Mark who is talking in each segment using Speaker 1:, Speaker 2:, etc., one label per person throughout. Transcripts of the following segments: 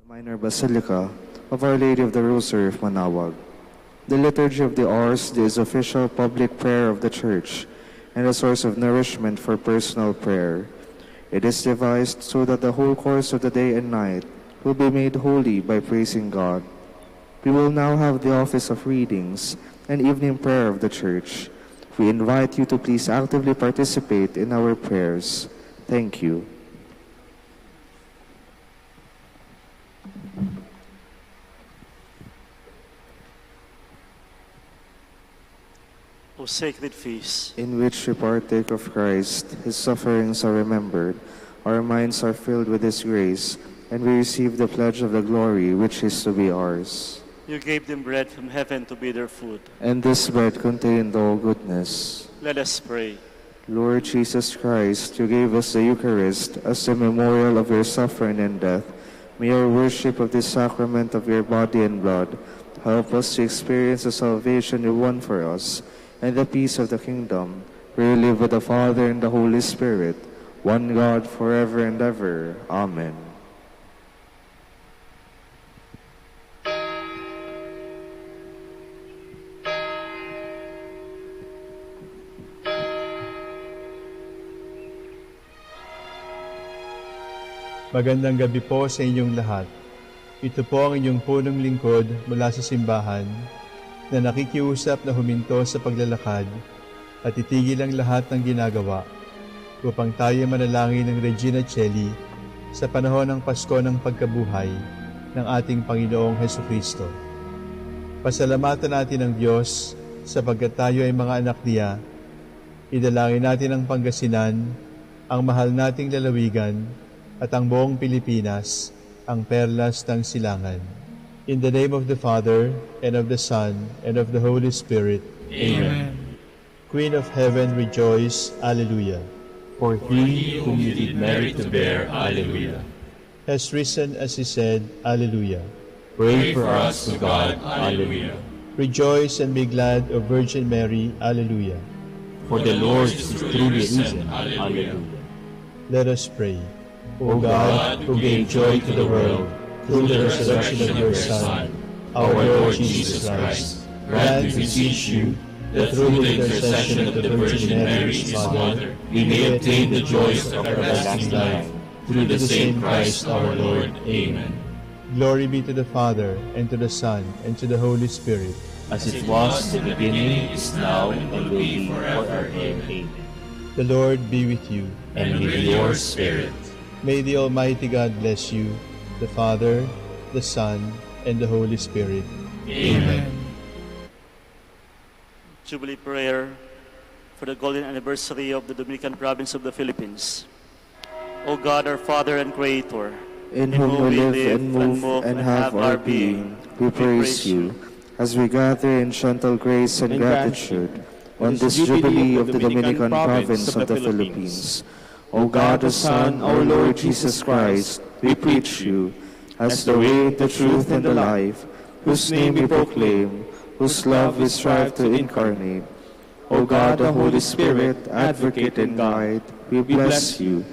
Speaker 1: Minor Basilica of Our Lady of the Rosary of Manaoag. The Liturgy of the Hours is official public prayer of the Church and a source of nourishment for personal prayer. It is devised so that the whole course of the day and night will be made holy by praising God. We will now have the office of readings and evening prayer of the Church. We invite you to please actively participate in our prayers. Thank you.
Speaker 2: O sacred feast,
Speaker 1: in which we partake of Christ, His sufferings are remembered, our minds are filled with His grace, and we receive the pledge of the glory which is to be ours.
Speaker 2: you gave them bread from heaven to be their food.
Speaker 1: And this bread contained all goodness.
Speaker 2: Let us pray.
Speaker 1: Lord Jesus Christ, you gave us the Eucharist as a memorial of your suffering and death. May our worship of this sacrament of your body and blood help us to experience the salvation you won for us, and the peace of the kingdom, where you live with the Father and the Holy Spirit, one God, forever and ever. Amen.
Speaker 3: Magandang gabi po sa inyong lahat. Ito po ang inyong punong lingkod mula sa simbahan na nakikiusap na huminto sa paglalakad at itigil ang lahat ng ginagawa upang tayo manalangin ng Regina Coeli sa panahon ng Pasko ng pagkabuhay ng ating Panginoong Hesukristo. Pasalamatan natin ang Diyos sapagkat tayo ay mga anak niya. Idalangin natin ang Pangasinan, ang mahal nating lalawigan at ang buong Pilipinas, ang perlas ng silangan. In the name of the Father, and of the Son, and of the Holy Spirit.
Speaker 4: Amen.
Speaker 3: Queen of Heaven, rejoice. Alleluia.
Speaker 4: For he whom you did merit to bear, Alleluia.
Speaker 3: Has risen as he said, Alleluia.
Speaker 4: Pray for us to God, Alleluia.
Speaker 3: Rejoice and be glad, O Virgin Mary, Alleluia.
Speaker 4: For the Lord is truly risen, Alleluia.
Speaker 3: Let us pray. O God, who gave joy to the world through the resurrection of your Son, our Lord Jesus Christ, grant, we beseech you, that through the intercession of the Virgin Mary, his Mother, we may obtain the joys of everlasting life, through the same Christ our Lord. Amen. Glory be to the Father, and to the Son, and to the Holy Spirit.
Speaker 4: As it was in the beginning, is now, and will be forever. Amen.
Speaker 3: The Lord be with you.
Speaker 4: And with your spirit.
Speaker 3: May the Almighty God bless you, the Father, the Son, and the Holy Spirit.
Speaker 4: Amen.
Speaker 2: Jubilee prayer for the golden anniversary of the Dominican province of the Philippines. O God, our Father and Creator,
Speaker 1: In whom we live and move and have our being, we praise you, as we gather in gentle grace and gratitude on this Jubilee of the Dominican province of the Philippines. O God, the Son, our Lord Jesus Christ, we preach you as the way, the truth, and the life, whose name we proclaim, whose love we strive to incarnate. O God, the Holy Spirit, advocate and guide, we bless you,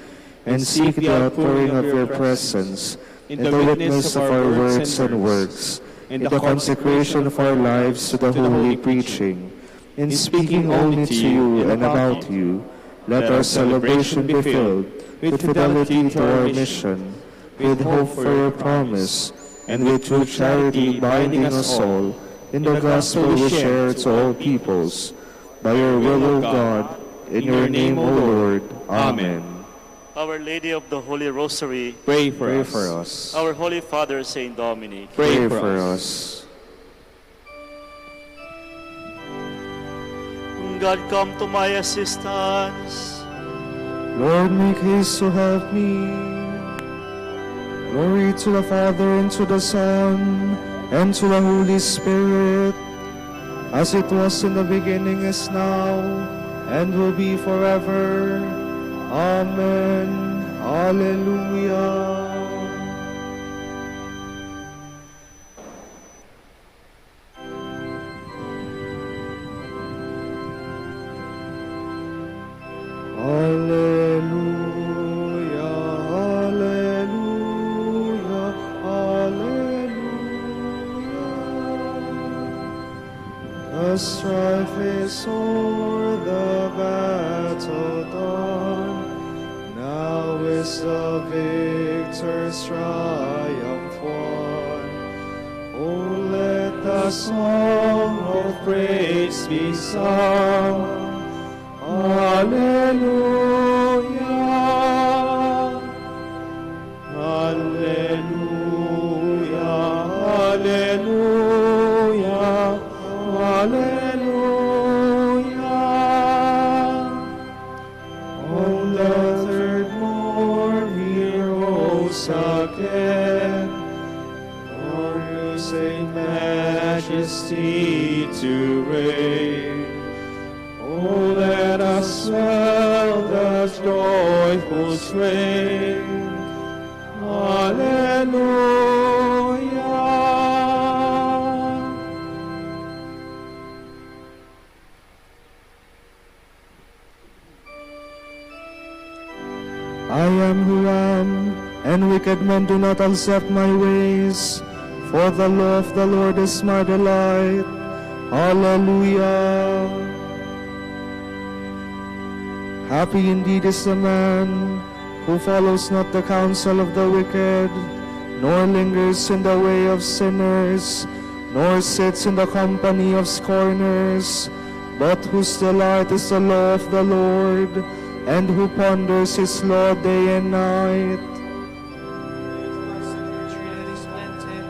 Speaker 1: and seek the outpouring of your presence in the witness of our words and works, in the consecration of our lives to the holy preaching, in speaking only to you and about you. Let our celebration be filled with fidelity to our mission, with hope for your promise, and with true charity binding us all in the gospel we share to all peoples. By your will, O God, in your name, O Lord. Amen.
Speaker 2: Our Lady of the Holy Rosary,
Speaker 1: Pray for us.
Speaker 2: our Holy Father, Saint Dominic,
Speaker 1: Pray for us.
Speaker 2: God, come to my assistance.
Speaker 1: Lord, make haste to help me. Glory to the Father, and to the Son, and to the Holy Spirit, as it was in the beginning, is now, and will be forever. Amen. Alleluia. Alleluia, alleluia, alleluia. the strife is o'er, the battle done. Now is the victor's triumph won. Oh, let the song of praise be sung. Hallelujah. Hallelujah. Hallelujah. Hallelujah. On the third morn he rose again, on his majesty to reign. Oh, let us swell the joyful strain. Hallelujah. I am who am, and wicked men do not accept my ways. For the law of the Lord is my delight. Hallelujah. Happy indeed is the man who follows not the counsel of the wicked, nor lingers in the way of sinners, nor sits in the company of scorners, but whose delight is the law of the Lord, and who ponders his law day and night.
Speaker 5: That is planted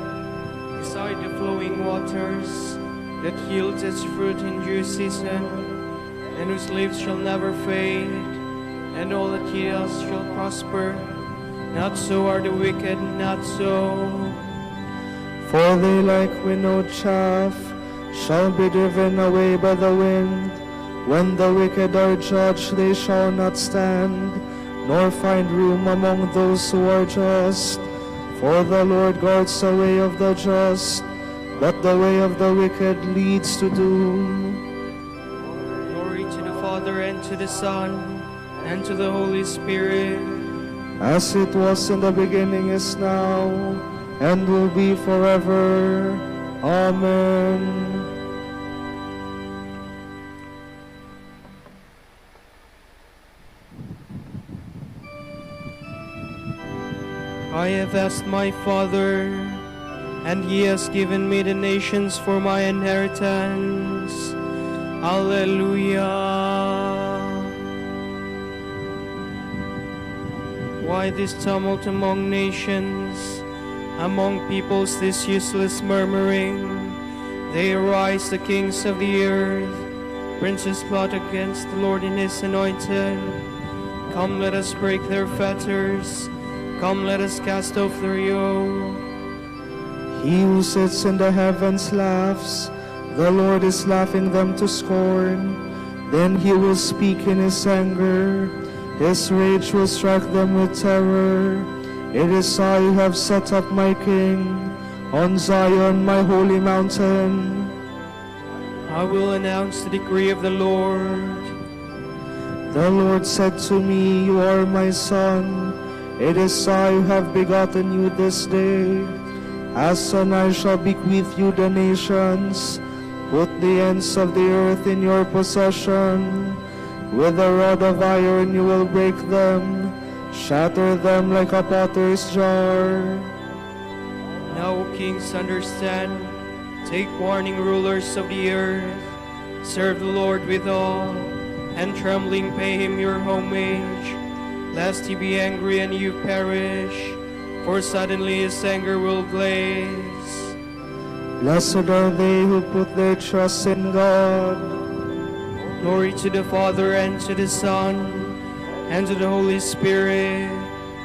Speaker 5: beside the flowing waters, that yields its fruit in due season, and whose leaves shall never fade, and all that he does shall prosper. Not so are the wicked, not so.
Speaker 1: For they like winnowed chaff shall be driven away by the wind. When the wicked are judged, they shall not stand, nor find room among those who are just. For the Lord guards the way of the just, but the way of the wicked leads to doom.
Speaker 5: Glory to the Father, and to the Son, and to the Holy Spirit.
Speaker 1: As it was in the beginning, is now, and will be forever. Amen.
Speaker 5: I have asked my Father, and he has given me the nations for my inheritance. Hallelujah. Why this tumult among nations, among peoples this useless murmuring? They arise, the kings of the earth, princes plot against the Lord and his anointed. Come, let us break their fetters. Come, let us cast off their yoke.
Speaker 1: He who sits in the heavens laughs, the Lord is laughing them to scorn. Then he will speak in his anger, his rage will strike them with terror. It is I who have set up my King on Zion, my holy mountain.
Speaker 5: I will announce the decree of the Lord.
Speaker 1: The Lord said to me, You are my son. It is I who have begotten you this day. As son I shall bequeath you the nations. Put the ends of the earth in your possession. With a rod of iron you will break them, shatter them like a potter's jar.
Speaker 5: Now, O kings, understand. Take warning, rulers of the earth. Serve the Lord with awe, and trembling pay him your homage. Lest he be angry and you perish, for suddenly his anger will blaze.
Speaker 1: Blessed are they who put their trust in God.
Speaker 5: Glory to the Father, and to the Son, and to the Holy Spirit.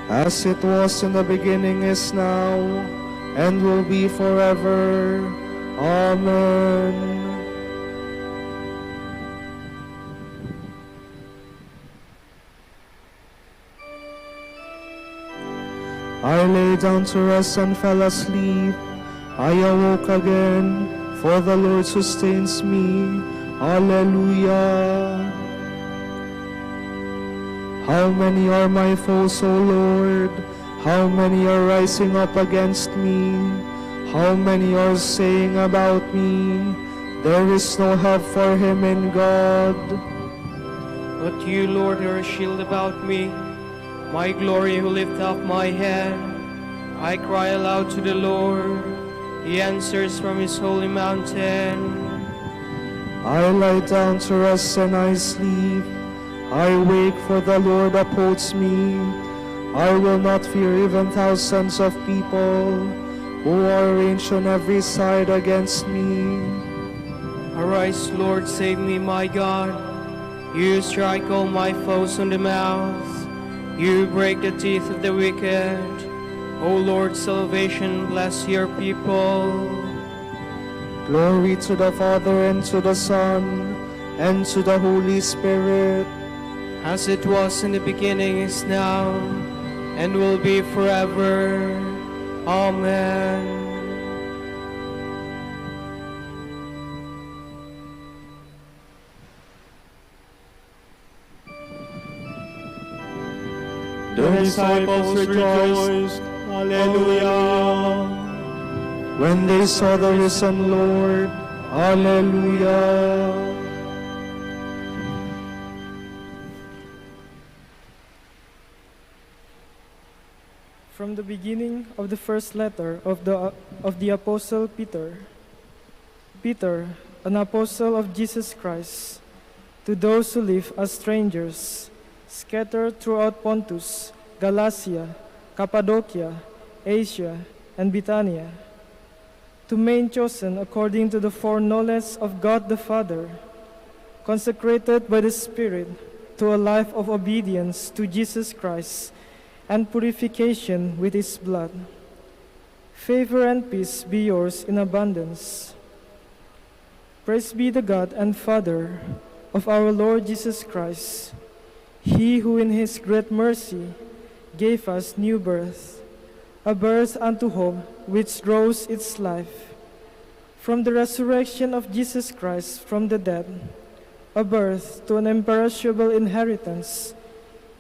Speaker 1: As it was in the beginning, is now, and will be forever. Amen. I lay down to rest and fell asleep. I awoke again, for the Lord sustains me. Hallelujah. How many are my foes, O Lord? How many are rising up against me? How many are saying about me, There is no help for him in God.
Speaker 5: But you, Lord, are a shield about me, my glory who lift up my head. I cry aloud to the Lord. He answers from his holy mountain.
Speaker 1: I lie down to rest and I sleep. I wake, for the Lord upholds me. I will not fear even thousands of people who are arranged on every side against me.
Speaker 5: Arise, Lord, save me, my God. You strike all my foes on the mouth. You break the teeth of the wicked. O Lord, salvation, bless your people.
Speaker 1: Glory to the Father, and to the Son, and to the Holy Spirit.
Speaker 5: As it was in the beginning, is now, and will be forever. Amen.
Speaker 3: The disciples rejoiced. Alleluia.
Speaker 1: When they saw the risen Lord, Alleluia.
Speaker 6: From the beginning of the first letter of the Apostle Peter. Peter, an apostle of Jesus Christ, to those who live as strangers, scattered throughout Pontus, Galatia, Cappadocia, Asia, and Bithynia, to men chosen according to the foreknowledge of God the Father, consecrated by the Spirit to a life of obedience to Jesus Christ and purification with his blood. Favor and peace be yours in abundance. Praise be the God and Father of our Lord Jesus Christ, he who in his great mercy gave us new birth, a birth unto hope which draws its life from the resurrection of Jesus Christ from the dead, a birth to an imperishable inheritance,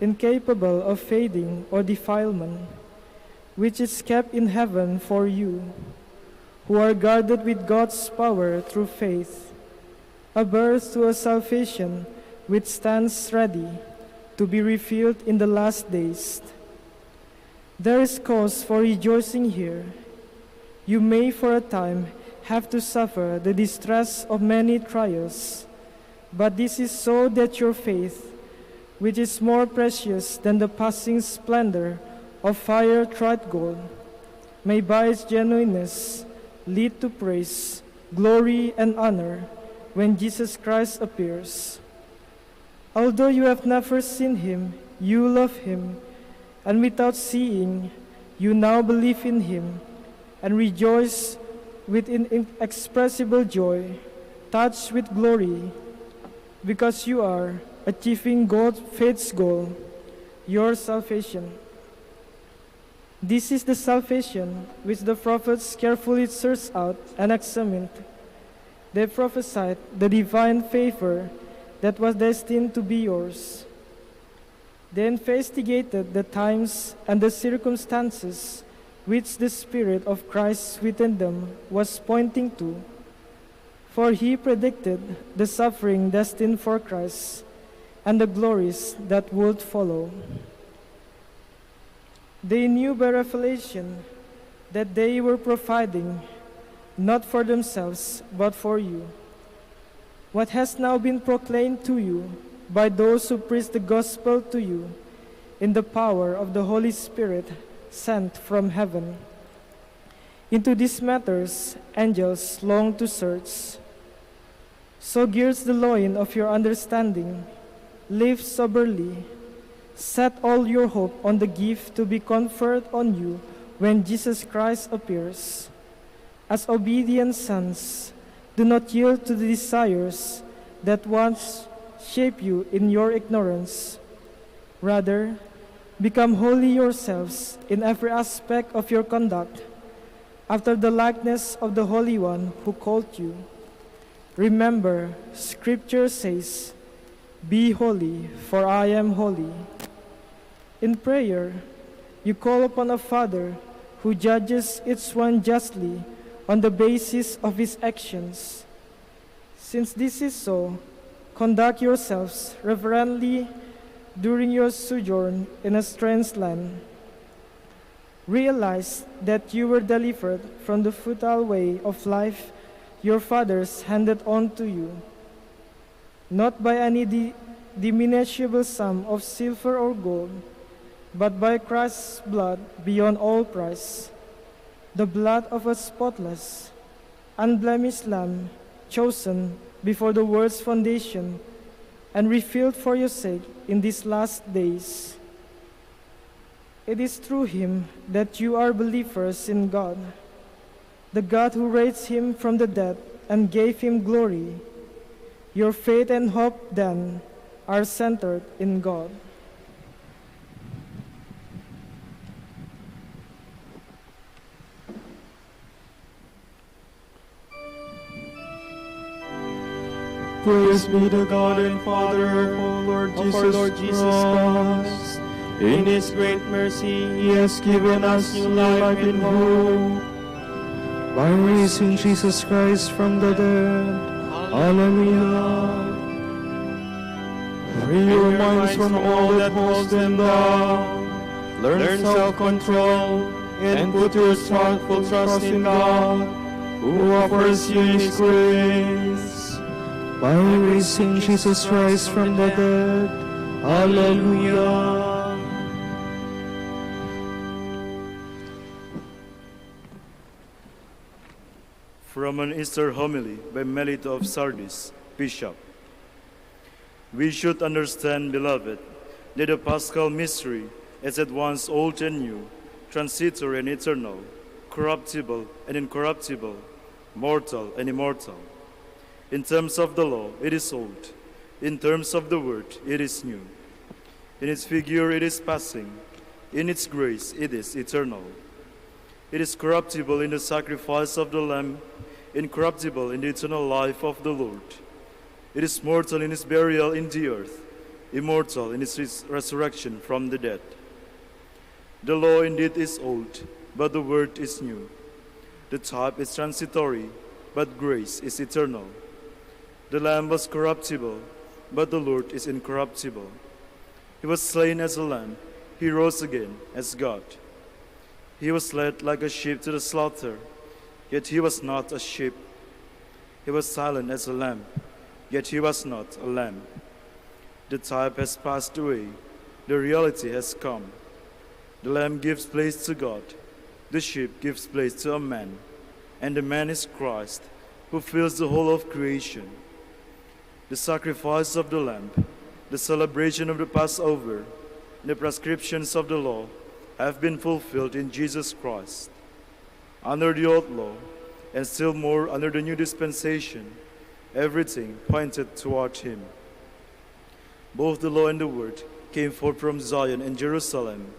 Speaker 6: incapable of fading or defilement, which is kept in heaven for you, who are guarded with God's power through faith, a birth to a salvation which stands ready to be revealed in the last days. There is cause for rejoicing here. You may for a time have to suffer the distress of many trials, but this is so that your faith, which is more precious than the passing splendor of fire-tried gold, may by its genuineness lead to praise, glory, and honor when Jesus Christ appears. Although you have never seen him, you love him, and without seeing, you now believe in him and rejoice with inexpressible joy, touched with glory, because you are achieving God's faith's goal, your salvation. This is the salvation which the prophets carefully searched out and examined. They prophesied the divine favor that was destined to be yours. They investigated the times and the circumstances which the Spirit of Christ within them was pointing to, for he predicted the suffering destined for Christ and the glories that would follow. They knew by revelation that they were providing not for themselves but for you. What has now been proclaimed to you by those who preach the gospel to you in the power of the Holy Spirit sent from heaven. Into these matters angels long to search. So gird the loin of your understanding, live soberly, set all your hope on the gift to be conferred on you when Jesus Christ appears. As obedient sons, do not yield to the desires that once shaped you in your ignorance. Rather, become holy yourselves in every aspect of your conduct, after the likeness of the Holy One who called you. Remember, Scripture says, "Be holy, for I am holy." In prayer, you call upon a Father who judges each one justly on the basis of his actions. Since this is so, conduct yourselves reverently during your sojourn in a strange land. Realize that you were delivered from the futile way of life your fathers handed on to you, not by any diminishable sum of silver or gold, but by Christ's blood beyond all price, the blood of a spotless, unblemished Lamb, chosen before the world's foundation and refilled for your sake in these last days. It is through him that you are believers in God, the God who raised him from the dead and gave him glory. Your faith and hope, then, are centered in God.
Speaker 5: Praise be the God and Father of our Lord Jesus Christ. In his great mercy, he has given us new life and hope.
Speaker 1: By raising Jesus Christ from the dead. Hallelujah.
Speaker 5: Free your minds from all that holds them down. Learn self-control and put your full trust in God, who offers you his grace.
Speaker 1: By raising Jesus Christ from the dead. Hallelujah.
Speaker 2: From an Easter homily by Melito of Sardis, Bishop. We should understand, beloved, that the Paschal mystery is at once old and new, transitory and eternal, corruptible and incorruptible, mortal and immortal. In terms of the law, it is old. In terms of the word, it is new. In its figure, it is passing. In its grace, it is eternal. It is corruptible in the sacrifice of the Lamb, incorruptible in the eternal life of the Lord. It is mortal in its burial in the earth, immortal in its resurrection from the dead. The law indeed is old, but the word is new. The type is transitory, but grace is eternal. The Lamb was corruptible, but the Lord is incorruptible. He was slain as a lamb, he rose again as God. He was led like a sheep to the slaughter, yet he was not a sheep. He was silent as a lamb, yet he was not a lamb. The type has passed away, the reality has come. The lamb gives place to God, the sheep gives place to a man, and the man is Christ, who fills the whole of creation. The sacrifice of the lamb, the celebration of the Passover, and the prescriptions of the law have been fulfilled in Jesus Christ. Under the old law, and still more under the new dispensation, everything pointed toward him. Both the law and the word came forth from Zion and Jerusalem,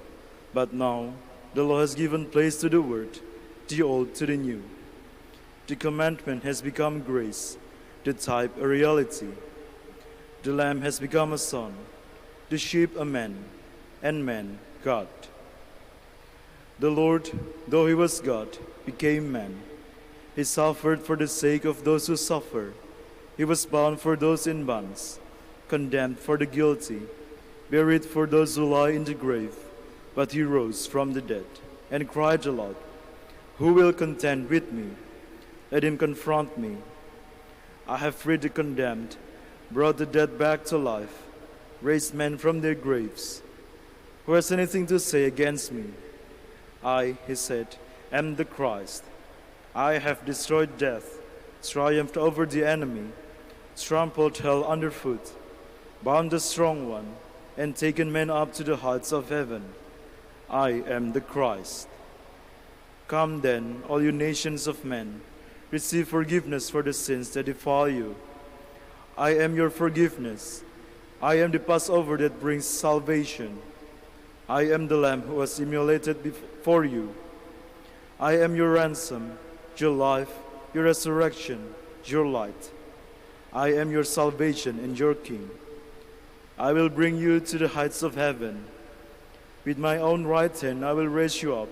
Speaker 2: but now the law has given place to the word, the old to the new. The commandment has become grace, the type a reality. The Lamb has become a son, the sheep a man, and man God. The Lord, though he was God, became man. He suffered for the sake of those who suffer. He was bound for those in bonds, condemned for the guilty, buried for those who lie in the grave. But he rose from the dead and cried aloud, "Who will contend with me? Let him confront me. I have freed the condemned, brought the dead back to life, raised men from their graves. Who has anything to say against me? I," he said, "am the Christ. I have destroyed death, triumphed over the enemy, trampled hell underfoot, bound the strong one, and taken men up to the heights of heaven. I am the Christ. Come then, all you nations of men, receive forgiveness for the sins that defile you. I am your forgiveness. I am the Passover that brings salvation. I am the Lamb who was immolated before you. I am your ransom, your life, your resurrection, your light. I am your salvation and your King. I will bring you to the heights of heaven. With my own right hand I will raise you up,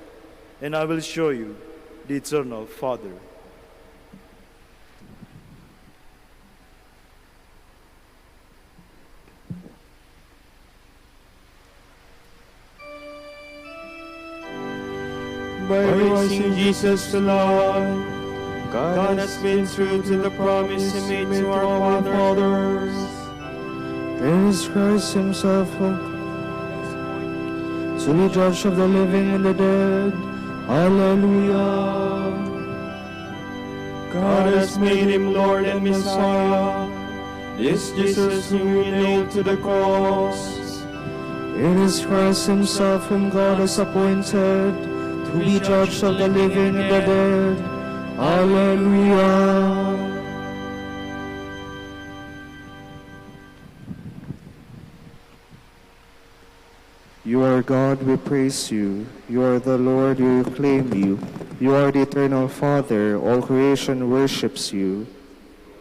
Speaker 2: and I will show you the eternal Father."
Speaker 5: By raising Jesus to life, God has been true to the promise He made to our fathers.
Speaker 1: It is Christ himself who to be judge of the living and the dead. Hallelujah.
Speaker 5: God has made Him Lord and Messiah. This Jesus whom we nailed to the cross.
Speaker 1: It is Christ himself whom God has appointed to be judge of the living and the dead. Hallelujah. You are God, we praise you. You are the Lord, we acclaim you. You are the eternal Father, all creation worships you.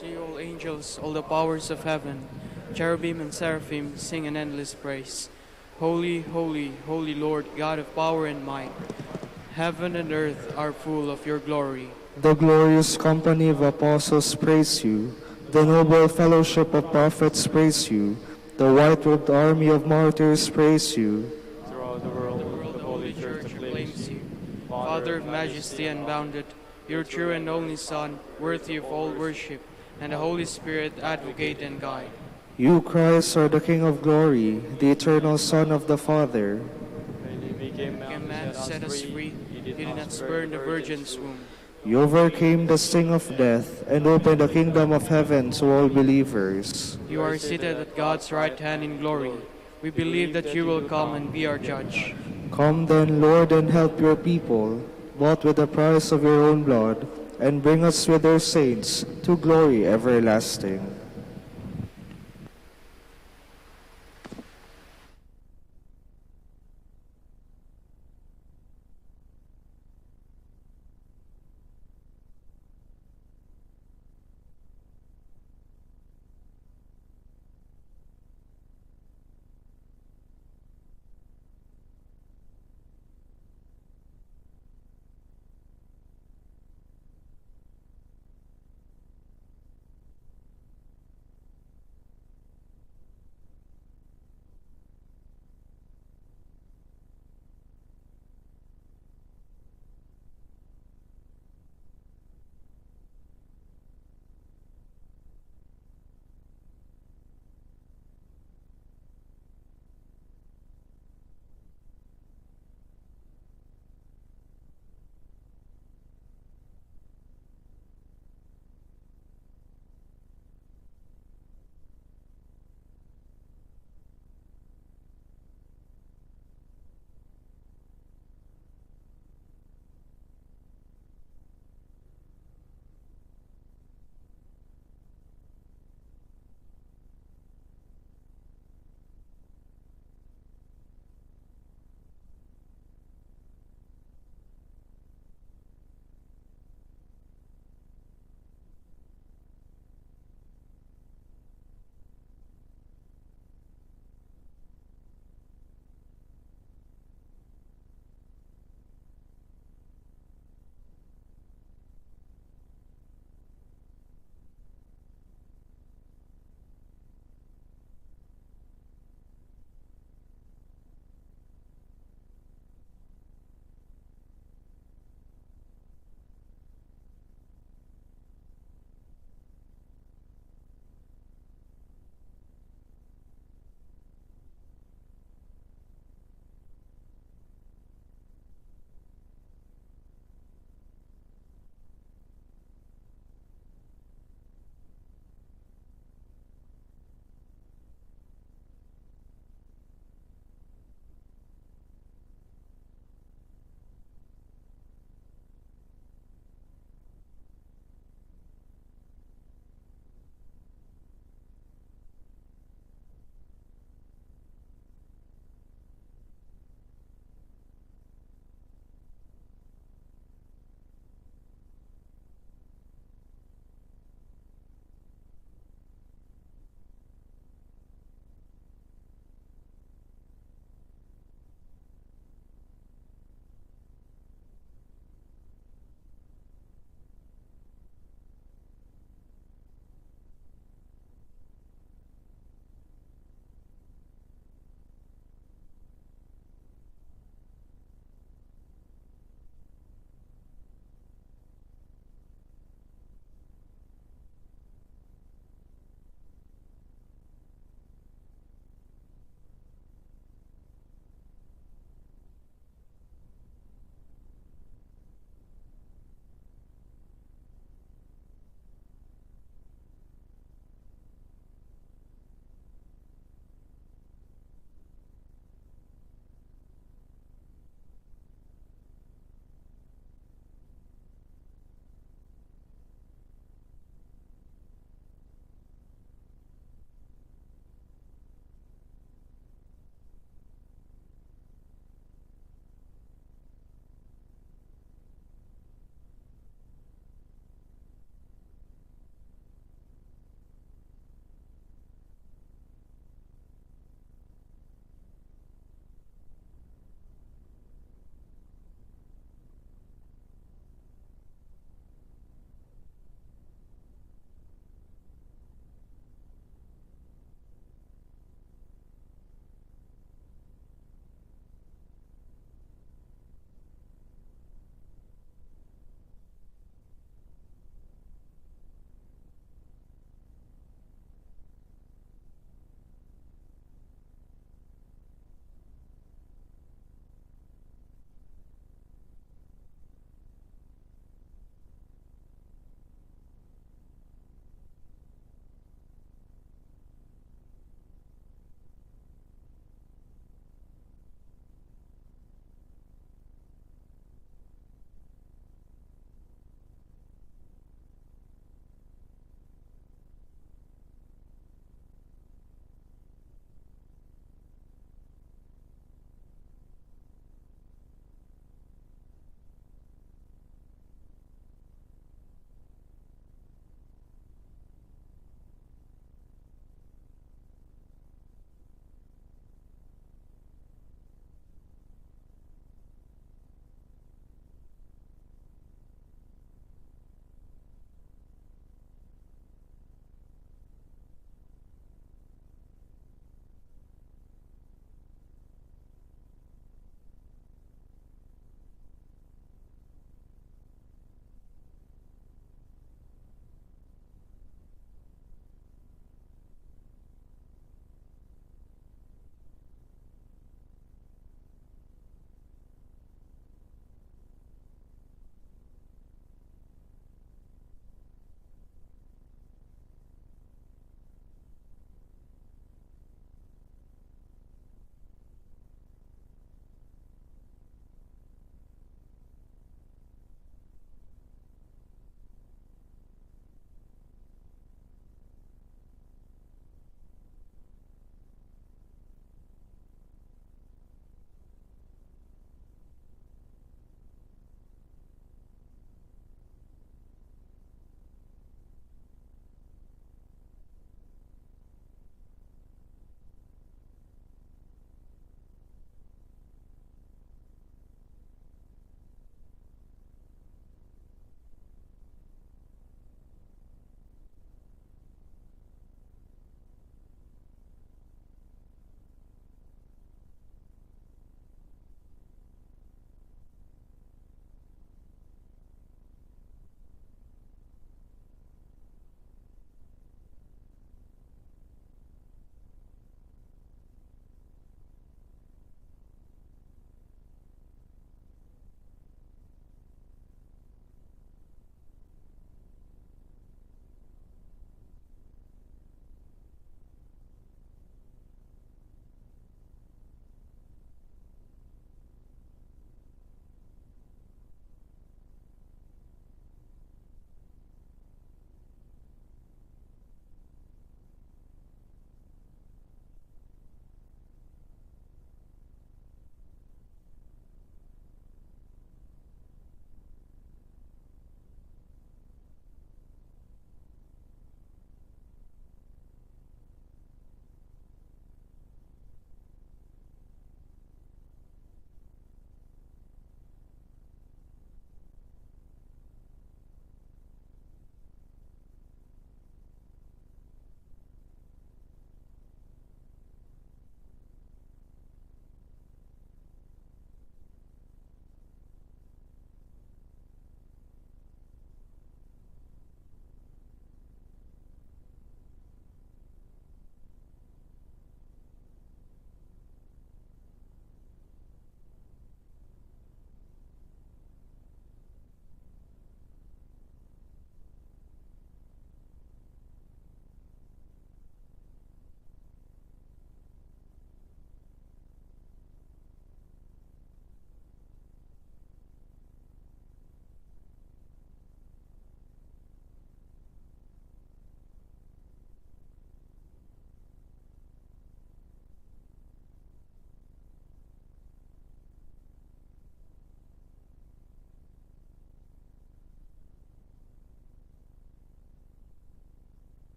Speaker 5: To you, all angels, all the powers of heaven, cherubim and seraphim, sing an endless praise. Holy, holy, holy Lord, God of power and might. Heaven and earth are full of your glory.
Speaker 1: The glorious company of apostles praise you. The noble fellowship of prophets praise you. The white-robed army of martyrs praise you.
Speaker 5: Throughout the world, the Holy Church acclaims you. Father of majesty unbounded, your true and only Son, worthy of all worship, and the Holy Spirit, advocate and guide.
Speaker 1: You, Christ, are the King of glory, the eternal Son of the Father.
Speaker 5: When He became man to set us free, He did not spurn the Virgin's womb.
Speaker 1: You overcame the sting of death and opened the kingdom of heaven to all believers.
Speaker 5: You are seated at God's right hand in glory. We believe that you will come and be our judge.
Speaker 1: Come then, Lord, and help your people, bought with the price of your own blood, and bring us with their saints to glory everlasting.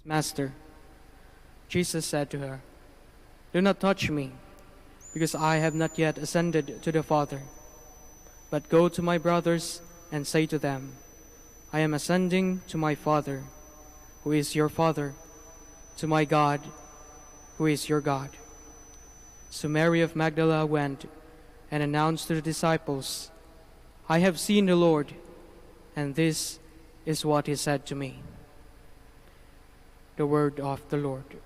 Speaker 5: Master, Jesus said to her, "Do not touch me, because I have not yet ascended to the Father. But go to my brothers and say to them, I am ascending to my Father, who is your Father, to my God, who is your God." So Mary of Magdala went and announced to the disciples, "I have seen the Lord, and this is what he said to me." The word of the Lord.